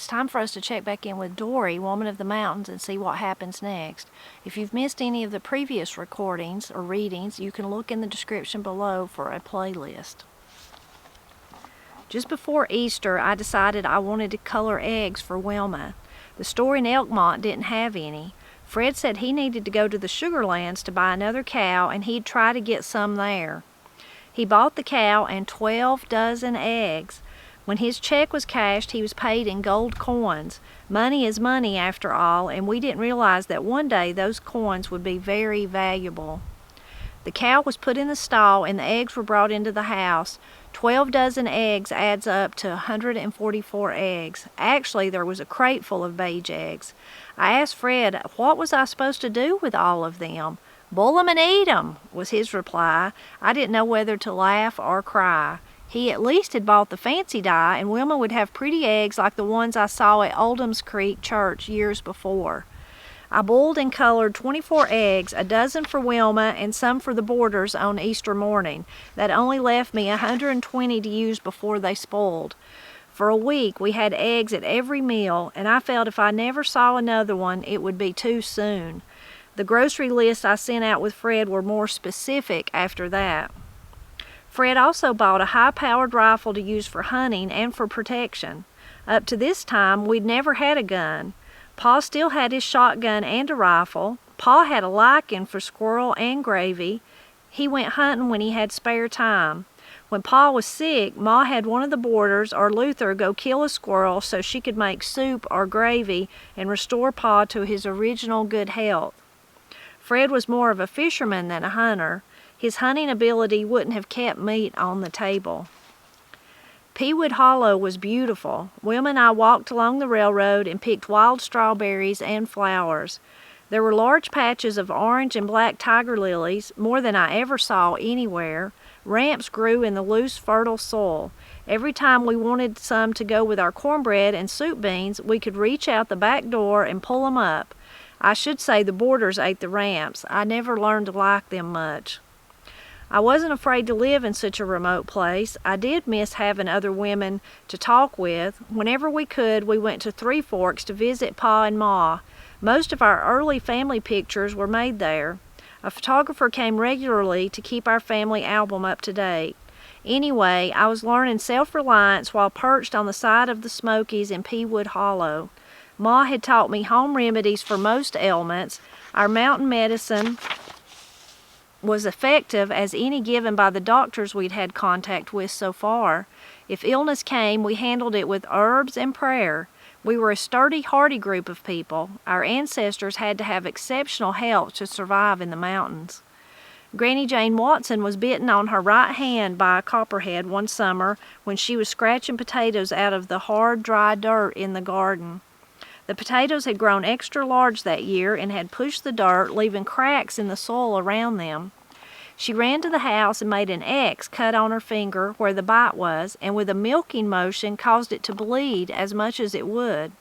it's time for us to check back in with Dorie, Woman of the Mountains, and see what happens next. If you've missed any of the previous recordings or readings, you can look in the description below for a playlist. Just before Easter, I decided I wanted to color eggs for Wilma. The store in Elkmont didn't have any. Fred said he needed to go to the Sugar Lands to buy another cow, and he'd try to get some there. He bought the cow and 12 dozen eggs. When his check was cashed, he was paid in gold coins. Money is money, after all, and we didn't realize that one day those coins would be very valuable. The cow was put in the stall, and the eggs were brought into the house. 12 dozen eggs adds up to 144 eggs. Actually, there was a crate full of beige eggs. I asked Fred, what was I supposed to do with all of them? "Boil 'em and eat 'em," was his reply. I didn't know whether to laugh or cry. He at least had bought the fancy dye, and Wilma would have pretty eggs like the ones I saw at Oldham's Creek Church years before. I boiled and colored 24 eggs, a dozen for Wilma and some for the boarders on Easter morning. That only left me 120 to use before they spoiled. For a week we had eggs at every meal, and I felt if I never saw another one, it would be too soon. The grocery lists I sent out with Fred were more specific after that. Fred also bought a high-powered rifle to use for hunting and for protection. Up to this time, we'd never had a gun. Pa still had his shotgun and a rifle. Pa had a liking for squirrel and gravy. He went hunting when he had spare time. When Pa was sick, Ma had one of the boarders or Luther go kill a squirrel so she could make soup or gravy and restore Pa to his original good health. Fred was more of a fisherman than a hunter. His hunting ability wouldn't have kept meat on the table. Peawood Hollow was beautiful. Wilma and I walked along the railroad and picked wild strawberries and flowers. There were large patches of orange and black tiger lilies, more than I ever saw anywhere. Ramps grew in the loose, fertile soil. Every time we wanted some to go with our cornbread and soup beans, we could reach out the back door and pull them up. I should say the boarders ate the ramps. I never learned to like them much. I wasn't afraid to live in such a remote place. I did miss having other women to talk with. Whenever we could, we went to Three Forks to visit Pa and Ma. Most of our early family pictures were made there. A photographer came regularly to keep our family album up to date. Anyway, I was learning self-reliance while perched on the side of the Smokies in Peawood Hollow. Ma had taught me home remedies for most ailments. Our mountain medicine was effective as any given by the doctors we'd had contact with so far. If illness came, we handled it with herbs and prayer. We were a sturdy, hardy group of people. Our ancestors had to have exceptional health to survive in the mountains. Granny Jane Watson was bitten on her right hand by a copperhead one summer when she was scratching potatoes out of the hard, dry dirt in the garden. The potatoes had grown extra large that year and had pushed the dirt, leaving cracks in the soil around them. She ran to the house and made an X cut on her finger where the bite was, and with a milking motion caused it to bleed as much as it would.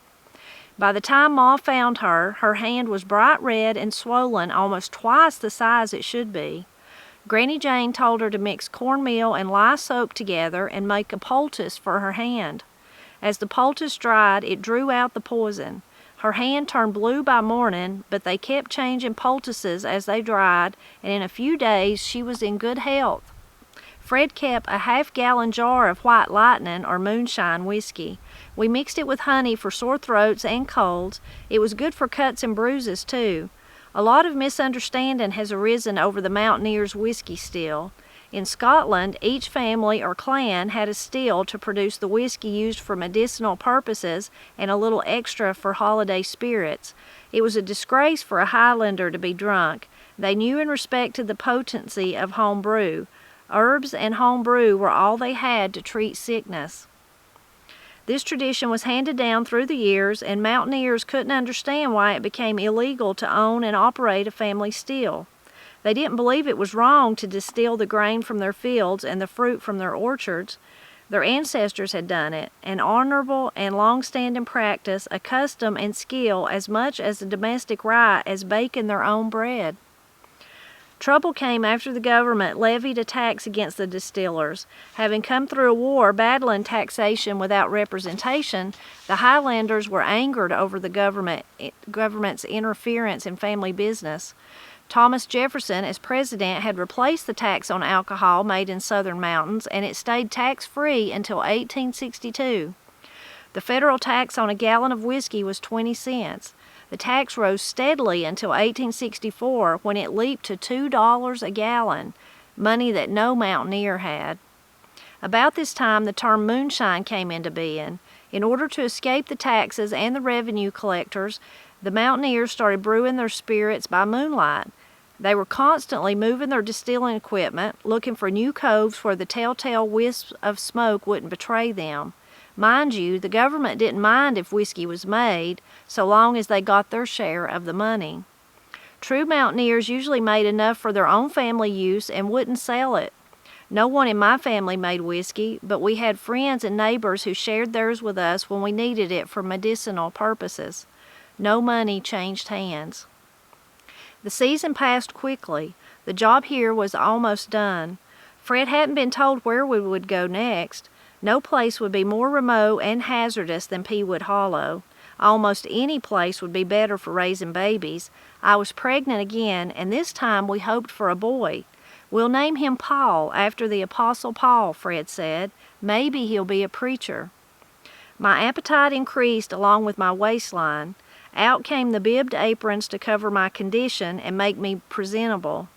By the time Ma found her, her hand was bright red and swollen, almost twice the size it should be. Granny Jane told her to mix cornmeal and lye soap together and make a poultice for her hand. As the poultice dried, it drew out the poison. Her hand turned blue by morning, but they kept changing poultices as they dried, and in a few days she was in good health. Fred kept a half-gallon jar of White Lightning or moonshine whiskey. We mixed it with honey for sore throats and colds. It was good for cuts and bruises, too. A lot of misunderstanding has arisen over the Mountaineers' whiskey still. In Scotland, each family or clan had a still to produce the whiskey used for medicinal purposes and a little extra for holiday spirits. It was a disgrace for a Highlander to be drunk. They knew and respected the potency of home brew. Herbs and home brew were all they had to treat sickness. This tradition was handed down through the years, and mountaineers couldn't understand why it became illegal to own and operate a family still. They didn't believe it was wrong to distill the grain from their fields and the fruit from their orchards. Their ancestors had done it, an honorable and long-standing practice, a custom and skill as much as a domestic right as baking their own bread. Trouble came after the government levied a tax against the distillers. Having come through a war battling taxation without representation, the Highlanders were angered over the government's interference in family business. Thomas Jefferson, as president, had replaced the tax on alcohol made in southern mountains, and it stayed tax-free until 1862. The federal tax on a gallon of whiskey was 20 cents. The tax rose steadily until 1864, when it leaped to $2 a gallon, money that no mountaineer had. About this time, the term moonshine came into being. In order to escape the taxes and the revenue collectors, the mountaineers started brewing their spirits by moonlight. They were constantly moving their distilling equipment, looking for new coves where the telltale wisps of smoke wouldn't betray them. Mind you, the government didn't mind if whiskey was made, so long as they got their share of the money. True mountaineers usually made enough for their own family use and wouldn't sell it. No one in my family made whiskey, but we had friends and neighbors who shared theirs with us when we needed it for medicinal purposes. No money changed hands. The season passed quickly. The job here was almost done. Fred hadn't been told where we would go next. No place would be more remote and hazardous than Peawood Hollow. Almost any place would be better for raising babies. I was pregnant again, and this time we hoped for a boy. "We'll name him Paul, after the Apostle Paul," Fred said. "Maybe he'll be a preacher." My appetite increased along with my waistline. Out came the bibbed aprons to cover my condition and make me presentable.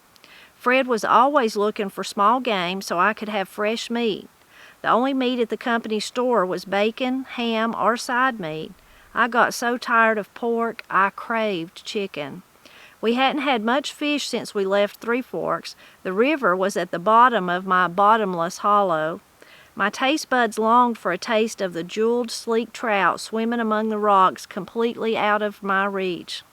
Fred was always looking for small game so I could have fresh meat. The only meat at the company store was bacon, ham, or side meat. I got so tired of pork, I craved chicken. We hadn't had much fish since we left Three Forks. The river was at the bottom of my bottomless hollow. My taste buds longed for a taste of the jeweled, sleek trout swimming among the rocks completely out of my reach.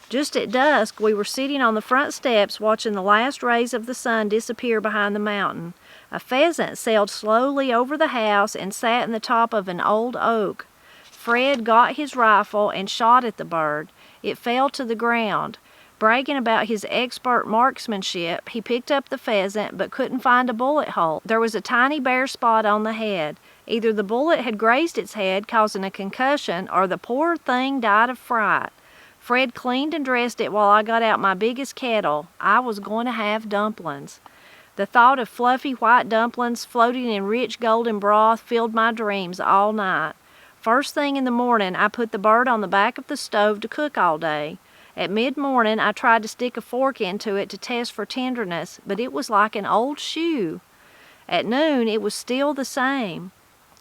Just at dusk, we were sitting on the front steps watching the last rays of the sun disappear behind the mountain. A pheasant sailed slowly over the house and sat in the top of an old oak. Fred got his rifle and shot at the bird. It fell to the ground. Bragging about his expert marksmanship, he picked up the pheasant but couldn't find a bullet hole. There was a tiny bare spot on the head. Either the bullet had grazed its head, causing a concussion, or the poor thing died of fright. Fred cleaned and dressed it while I got out my biggest kettle. I was going to have dumplings. The thought of fluffy white dumplings floating in rich golden broth filled my dreams all night. First thing in the morning, I put the bird on the back of the stove to cook all day. At mid-morning, I tried to stick a fork into it to test for tenderness, but it was like an old shoe. At noon, it was still the same.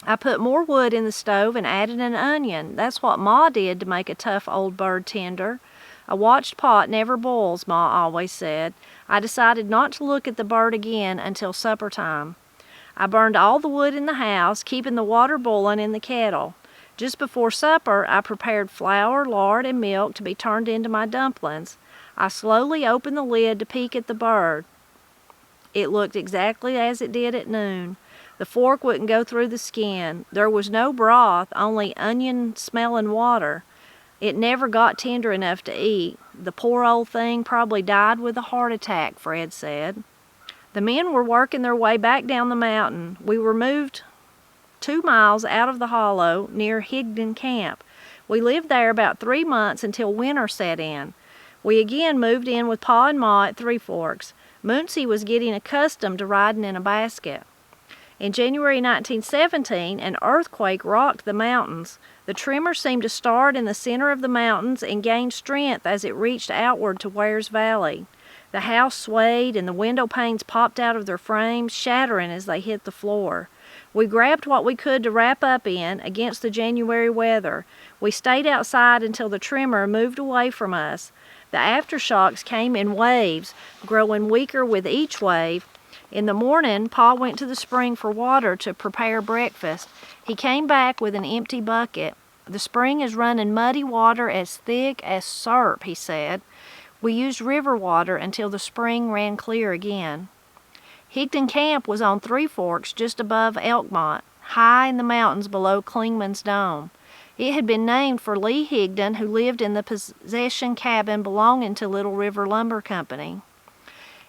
I put more wood in the stove and added an onion. That's what Ma did to make a tough old bird tender. A watched pot never boils, Ma always said. I decided not to look at the bird again until supper time. I burned all the wood in the house, keeping the water boiling in the kettle. Just before supper, I prepared flour, lard, and milk to be turned into my dumplings. I slowly opened the lid to peek at the bird. It looked exactly as it did at noon. The fork wouldn't go through the skin. There was no broth, only onion-smelling water. It never got tender enough to eat. The poor old thing probably died with a heart attack, Fred said. The men were working their way back down the mountain. We were moved 2 miles out of the hollow near Higton Camp. We lived there about 3 months until winter set in. We again moved in with Pa and Ma at Three Forks. Moonsey was getting accustomed to riding in a basket. In January 1917, an earthquake rocked the mountains. The tremor seemed to start in the center of the mountains and gain strength as it reached outward to Ware's Valley. The house swayed and the window panes popped out of their frames, shattering as they hit the floor. We grabbed what we could to wrap up in against the January weather. We stayed outside until the tremor moved away from us. The aftershocks came in waves, growing weaker with each wave. In the morning, Pa went to the spring for water to prepare breakfast. He came back with an empty bucket. "The spring is running muddy water as thick as syrup," he said. We used river water until the spring ran clear again. Higton Camp was on Three Forks just above Elkmont, high in the mountains below Clingman's Dome. It had been named for Lee Higdon, who lived in the possession cabin belonging to Little River Lumber Company.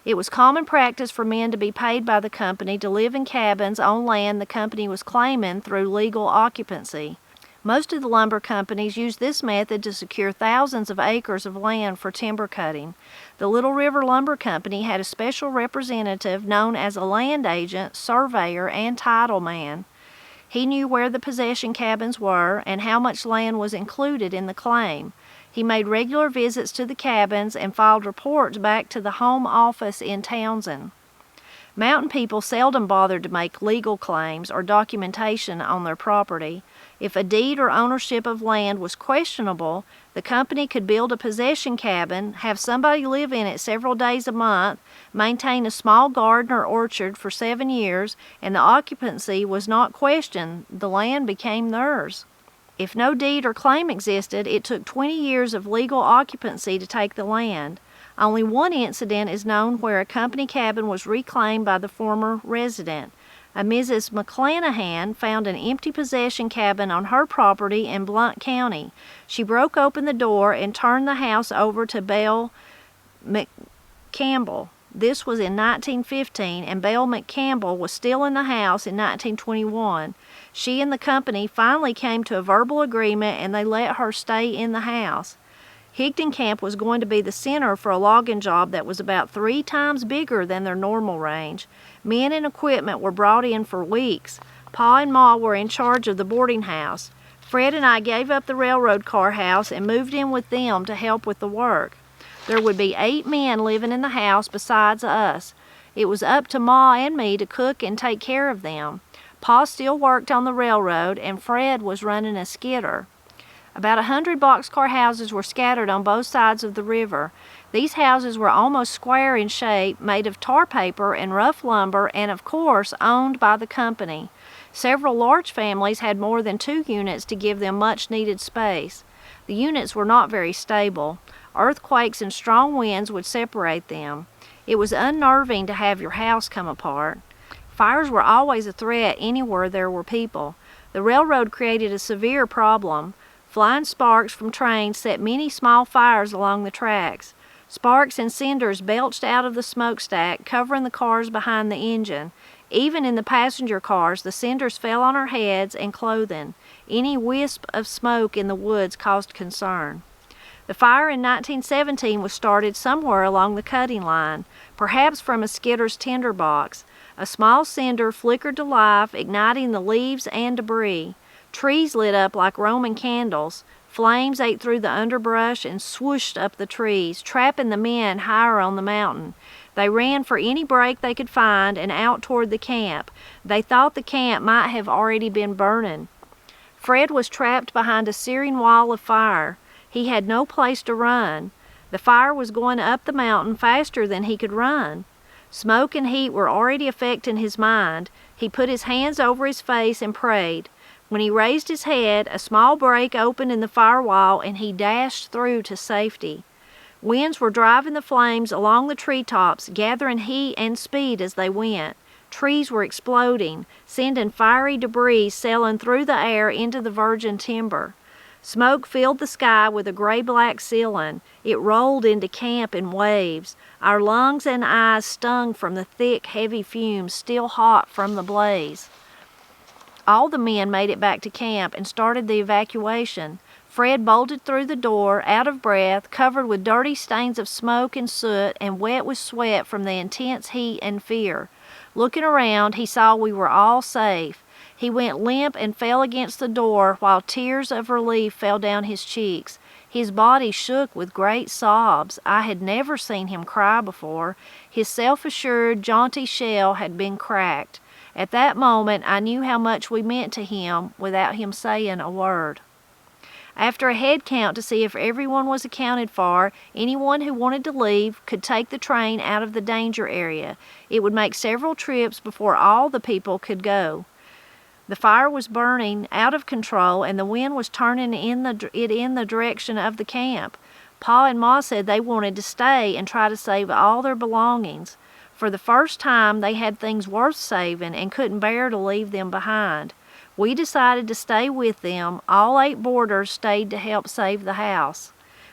It was common practice for men to be paid by the company to live in cabins on land the company was claiming through legal occupancy. Most of the lumber companies used this method to secure thousands of acres of land for timber cutting. The Little River Lumber Company had a special representative known as a land agent, surveyor, and title man. He knew where the possession cabins were and how much land was included in the claim. He made regular visits to the cabins and filed reports back to the home office in Townsend. Mountain people seldom bothered to make legal claims or documentation on their property. If a deed or ownership of land was questionable, the company could build a possession cabin, have somebody live in it several days a month, maintain a small garden or orchard for 7 years, and the occupancy was not questioned. The land became theirs. If no deed or claim existed, it took 20 years of legal occupancy to take the land. Only one incident is known where a company cabin was reclaimed by the former resident. A Mrs. McClanahan found an empty possession cabin on her property in Blount County. She broke open the door and turned the house over to Belle McCampbell. This was in 1915, and Belle McCampbell was still in the house in 1921. She and the company finally came to a verbal agreement, and they let her stay in the house. Higton Camp was going to be the center for a logging job that was about 3 times bigger than their normal range. Men and equipment were brought in for weeks. Pa and Ma were in charge of the boarding house. Fred and I gave up the railroad car house and moved in with them to help with the work. There would be 8 men living in the house besides us. It was up to Ma and me to cook and take care of them. Pa still worked on the railroad, and Fred was running a skidder. About 100 boxcar houses were scattered on both sides of the river. These houses were almost square in shape, made of tar paper and rough lumber, and of course owned by the company. Several large families had more than 2 units to give them much needed space. The units were not very stable. Earthquakes and strong winds would separate them. It was unnerving to have your house come apart. Fires were always a threat anywhere there were people. The railroad created a severe problem. Flying sparks from trains set many small fires along the tracks. Sparks and cinders belched out of the smokestack, covering the cars behind the engine. Even in the passenger cars, the cinders fell on our heads and clothing. Any wisp of smoke in the woods caused concern. The fire in 1917 was started somewhere along the cutting line, perhaps from a skidder's tinderbox. A small cinder flickered to life, igniting the leaves and debris. Trees lit up like Roman candles. Flames ate through the underbrush and swooshed up the trees, trapping the men higher on the mountain. They ran for any break they could find and out toward the camp. They thought the camp might have already been burning. Fred was trapped behind a searing wall of fire. He had no place to run. The fire was going up the mountain faster than he could run. Smoke and heat were already affecting his mind. He put his hands over his face and prayed. When he raised his head, a small break opened in the firewall, and he dashed through to safety. Winds were driving the flames along the treetops, gathering heat and speed as they went. Trees were exploding, sending fiery debris sailing through the air into the virgin timber. Smoke filled the sky with a gray-black ceiling. It rolled into camp in waves. Our lungs and eyes stung from the thick, heavy fumes still hot from the blaze. All the men made it back to camp and started the evacuation. Fred bolted through the door, out of breath, covered with dirty stains of smoke and soot, and wet with sweat from the intense heat and fear. Looking around, he saw we were all safe. He went limp and fell against the door, while tears of relief fell down his cheeks. His body shook with great sobs. I had never seen him cry before. His self-assured, jaunty shell had been cracked. At that moment, I knew how much we meant to him without him saying a word. After a head count to see if everyone was accounted for, anyone who wanted to leave could take the train out of the danger area. It would make several trips before all the people could go. The fire was burning out of control, and the wind was turning in the direction of the camp. Pa and Ma said they wanted to stay and try to save all their belongings. For the first time, they had things worth saving and couldn't bear to leave them behind. We decided to stay with them. All 8 boarders stayed to help save the house.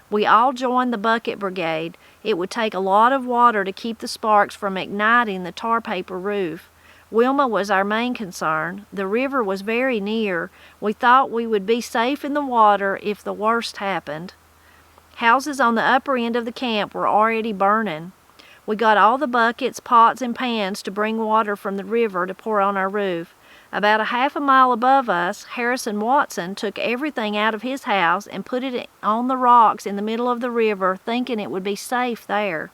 We all joined the bucket brigade. It would take a lot of water to keep the sparks from igniting the tar paper roof. Wilma was our main concern. The river was very near. We thought we would be safe in the water if the worst happened. Houses on the upper end of the camp were already burning. We got all the buckets, pots, and pans to bring water from the river to pour on our roof. About a half a mile above us, Harrison Watson took everything out of his house and put it on the rocks in the middle of the river, thinking it would be safe there.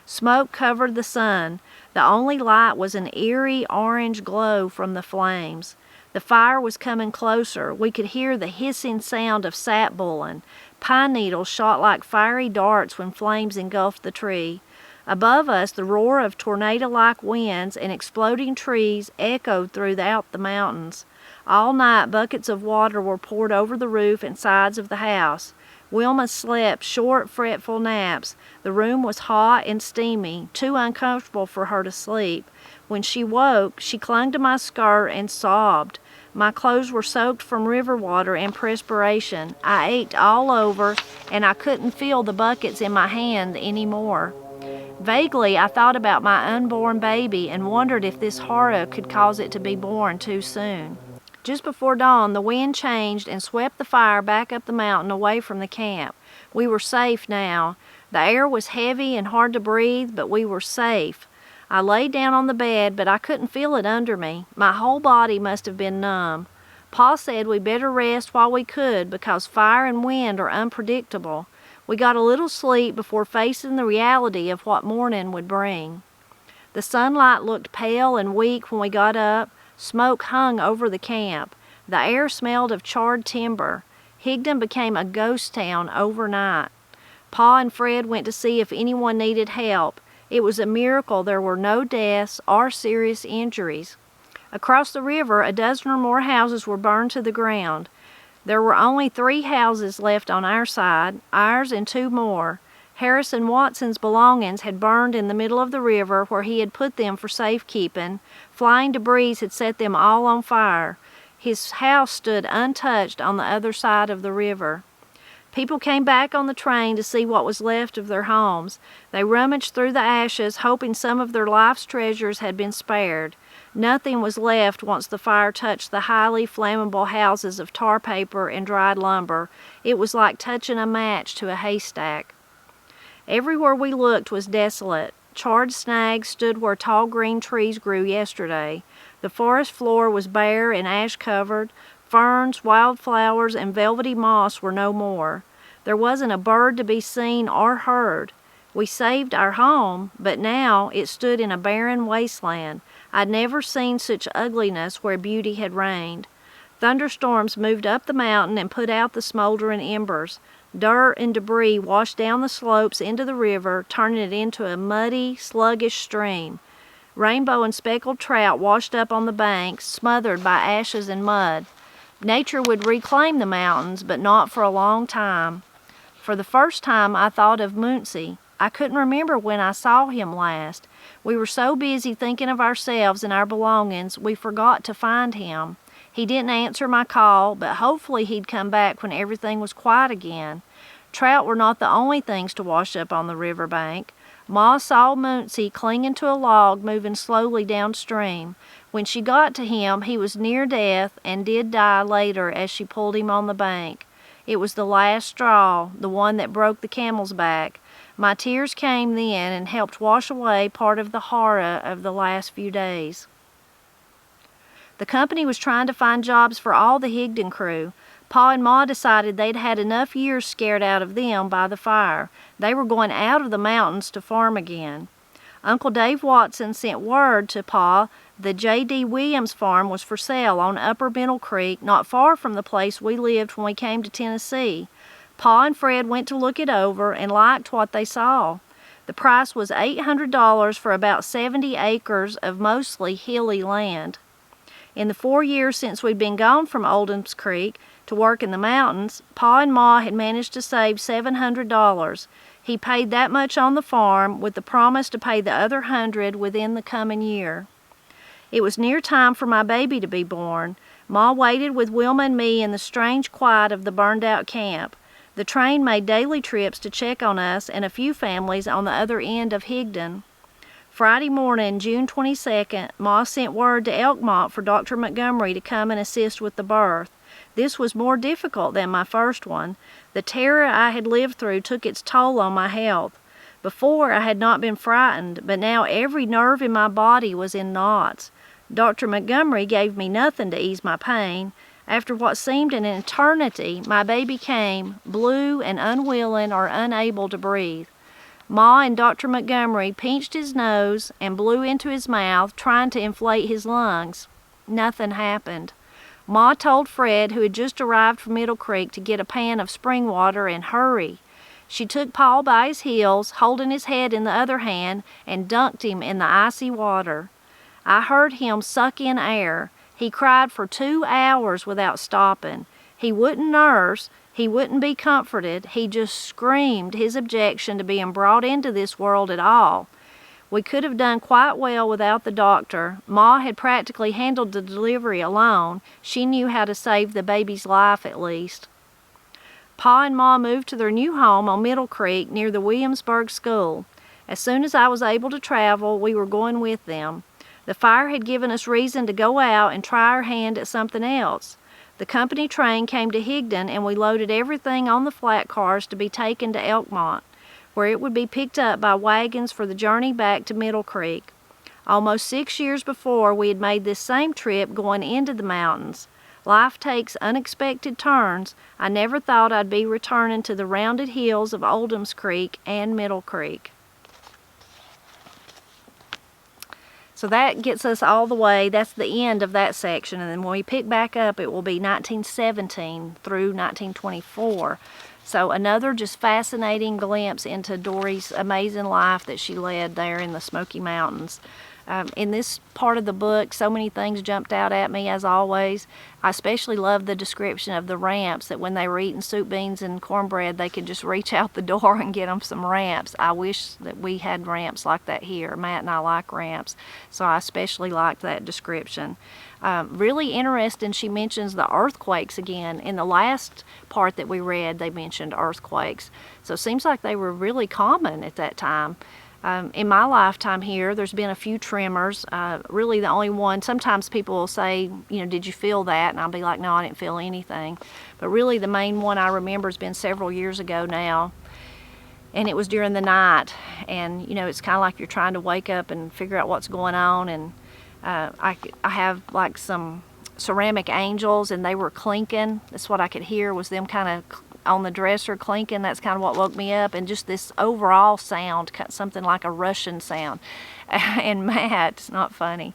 Smoke covered the sun. The only light was an eerie orange glow from the flames. The fire was coming closer. We could hear the hissing sound of sap boiling. Pine needles shot like fiery darts when flames engulfed the tree. Above us, the roar of tornado-like winds and exploding trees echoed throughout the mountains. All night, buckets of water were poured over the roof and sides of the house. Wilma slept short, fretful naps. The room was hot and steamy, too uncomfortable for her to sleep. When she woke, she clung to my skirt and sobbed. My clothes were soaked from river water and perspiration. I ached all over, and I couldn't feel the buckets in my hand anymore. Vaguely, I thought about my unborn baby and wondered if this horror could cause it to be born too soon. Just before dawn, the wind changed and swept the fire back up the mountain away from the camp. We were safe now. The air was heavy and hard to breathe, but we were safe. I lay down on the bed, but I couldn't feel it under me. My whole body must have been numb. Pa said we better rest while we could because fire and wind are unpredictable. We got a little sleep before facing the reality of what morning would bring. The sunlight looked pale and weak when we got up. Smoke hung over the camp. The air smelled of charred timber. Higton became a ghost town overnight. Pa and Fred went to see if anyone needed help. It was a miracle there were no deaths or serious injuries. Across the river, a dozen or more houses were burned to the ground. There were only 3 houses left on our side, ours and 2 more. Harrison Watson's belongings had burned in the middle of the river where he had put them for safekeeping. Flying debris had set them all on fire. His house stood untouched on the other side of the river. People came back on the train to see what was left of their homes. They rummaged through the ashes, hoping some of their life's treasures had been spared. Nothing was left once the fire touched the highly flammable houses of tar paper and dried lumber. It was like touching a match to a haystack. Everywhere we looked was desolate. Charred snags stood where tall green trees grew yesterday. The forest floor was bare and ash-covered. Ferns, wildflowers, and velvety moss were no more. There wasn't a bird to be seen or heard. We saved our home, but now it stood in a barren wasteland. I'd never seen such ugliness where beauty had reigned. Thunderstorms moved up the mountain and put out the smoldering embers. Dirt and debris washed down the slopes into the river, turning it into a muddy, sluggish stream. Rainbow and speckled trout washed up on the banks, smothered by ashes and mud. Nature would reclaim the mountains, but not for a long time. For the first time, I thought of Muncie. I couldn't remember when I saw him last. We were so busy thinking of ourselves and our belongings, we forgot to find him. He didn't answer my call, but hopefully he'd come back when everything was quiet again. Trout were not the only things to wash up on the riverbank. Ma saw Muncie clinging to a log moving slowly downstream. When she got to him, he was near death and did die later as she pulled him on the bank. It was the last straw, the one that broke the camel's back. My tears came then and helped wash away part of the horror of the last few days. The company was trying to find jobs for all the Higton crew. Pa and Ma decided they'd had enough years scared out of them by the fire. They were going out of the mountains to farm again. Uncle Dave Watson sent word to Pa the J.D. Williams farm was for sale on Upper Middle Creek, not far from the place we lived when we came to Tennessee. Pa and Fred went to look it over and liked what they saw. The price was $800 for about 70 acres of mostly hilly land. In the 4 years since we'd been gone from Oldham's Creek to work in the mountains, Pa and Ma had managed to save $700. He paid that much on the farm with the promise to pay the other $100 within the coming year. It was near time for my baby to be born. Ma waited with Wilma and me in the strange quiet of the burned-out camp. The train made daily trips to check on us and a few families on the other end of Higton. Friday morning, June 22nd, Ma sent word to Elkmont for Dr. Montgomery to come and assist with the birth. This was more difficult than my first one. The terror I had lived through took its toll on my health. Before, I had not been frightened, but now every nerve in my body was in knots. Dr. Montgomery gave me nothing to ease my pain. After what seemed an eternity, my baby came, blue and unwilling or unable to breathe. Ma and Dr. Montgomery pinched his nose and blew into his mouth, trying to inflate his lungs. Nothing happened. Ma told Fred, who had just arrived from Middle Creek, to get a pan of spring water and hurry. She took Paul by his heels, holding his head in the other hand, and dunked him in the icy water. I heard him suck in air. He cried for 2 hours without stopping. He wouldn't nurse. He wouldn't be comforted. He just screamed his objection to being brought into this world at all. We could have done quite well without the doctor. Ma had practically handled the delivery alone. She knew how to save the baby's life at least. Pa and Ma moved to their new home on Middle Creek near the Williamsburg School. As soon as I was able to travel, we were going with them. The fire had given us reason to go out and try our hand at something else. The company train came to Higton, and we loaded everything on the flat cars to be taken to Elkmont, where it would be picked up by wagons for the journey back to Middle Creek. Almost 6 years before, we had made this same trip going into the mountains. Life takes unexpected turns. I never thought I'd be returning to the rounded hills of Oldham's Creek and Middle Creek. So that gets us all the way, that's the end of that section, and then when we pick back up, it will be 1917 through 1924. So another just fascinating glimpse into Dorie's amazing life that she led there in the Smoky Mountains. In this part of the book, so many things jumped out at me, as always. I especially love the description of the ramps, that when they were eating soup, beans, and cornbread, they could just reach out the door and get them some ramps. I wish that we had ramps like that here. Matt and I like ramps, so I especially liked that description. Really interesting, she mentions the earthquakes again. In the last part that we read, they mentioned earthquakes. So it seems like they were really common at that time. In my lifetime here, there's been a few tremors. Really the only one, sometimes people will say, did you feel that? And I'll be like, no, I didn't feel anything. But really the main one I remember has been several years ago now. And it was during the night. And, it's kind of like you're trying to wake up and figure out what's going on. And I have like some ceramic angels, and they were clinking. That's what I could hear, was them kind of on the dresser clinking. That's kind of what woke me up, and just this overall sound, something like a Russian sound. And Matt, it's not funny,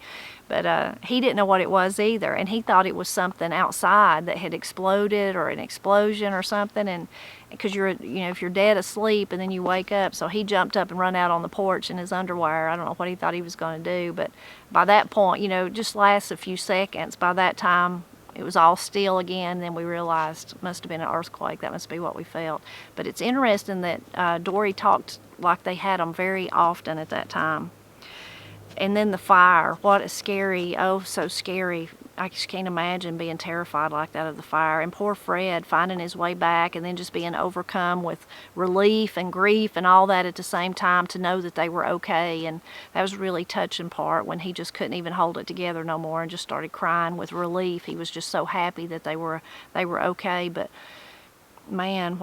but he didn't know what it was either, and he thought it was something outside that had exploded, or an explosion or something. And because if you're dead asleep and then you wake up, so he jumped up and run out on the porch in his underwear. I don't know what he thought he was going to do, but by that point, it just lasts a few seconds. By that time, it was all still again. Then we realized it must have been an earthquake. That must be what we felt. But it's interesting that Dorie talked like they had them very often at that time. And then the fire, what a scary, oh so scary. I just can't imagine being terrified like that of the fire. And poor Fred finding his way back, and then just being overcome with relief and grief and all that at the same time, to know that they were okay. And that was a really touching part, when he just couldn't even hold it together no more and just started crying with relief. He was just so happy that they were okay. But man,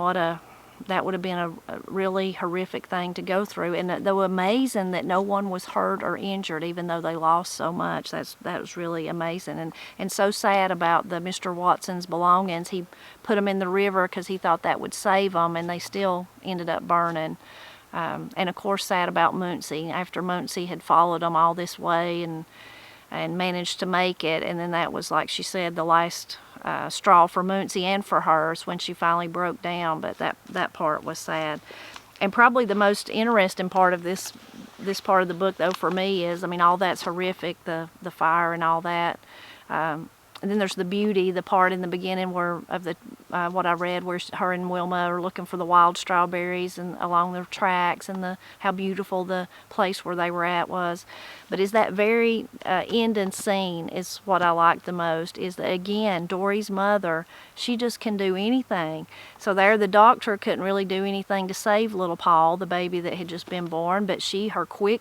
that would have been a really horrific thing to go through. And though amazing that no one was hurt or injured, even though they lost so much. That was really amazing. And so sad about the Mr. Watson's belongings. He put them in the river because he thought that would save them, and they still ended up burning. And of course sad about Muncie, after Muncie had followed them all this way and managed to make it. And then that was, like she said, the last straw for Muncie and for hers, when she finally broke down. But that part was sad. And probably the most interesting part of this part of the book, though, for me is, all that's horrific, the fire and all that. and then there's the beauty, the part in the beginning where of the what I read, where her and Wilma are looking for the wild strawberries and along the tracks, and how beautiful the place where they were at was. But is that very ending scene is what I like the most. Is that, again, Dorie's mother, she just can do anything. So there, the doctor couldn't really do anything to save little Paul, the baby that had just been born, but her quick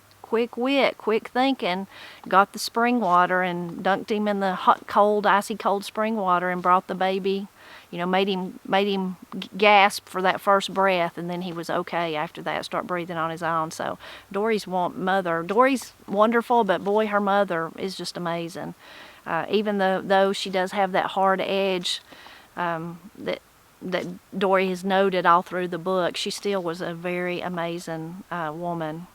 wit, quick thinking, got the spring water and dunked him in the hot, cold, icy cold spring water and brought the baby, made him gasp for that first breath, and then he was okay after that, start breathing on his own. So Dorie's wonderful, but boy, her mother is just amazing. Even though she does have that hard edge that Dorie has noted all through the book, she still was a very amazing woman.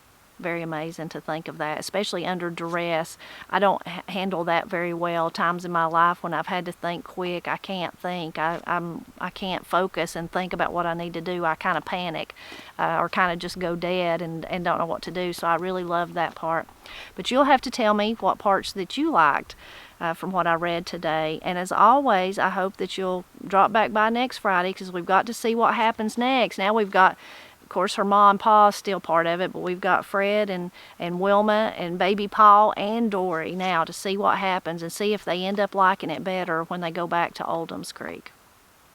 Very amazing to think of that, especially under duress. I don't handle that very well. Times in my life when I've had to think quick, I can't think. I can't focus and think about what I need to do. I kind of panic or kind of just go dead and don't know what to do. So I really love that part. But you'll have to tell me what parts that you liked from what I read today. And as always, I hope that you'll drop back by next Friday, because we've got to see what happens next. Now we've got, of course, her mom and pa's still part of it, but we've got Fred and Wilma and baby Paul and Dorie now to see what happens and see if they end up liking it better when they go back to Oldham's Creek.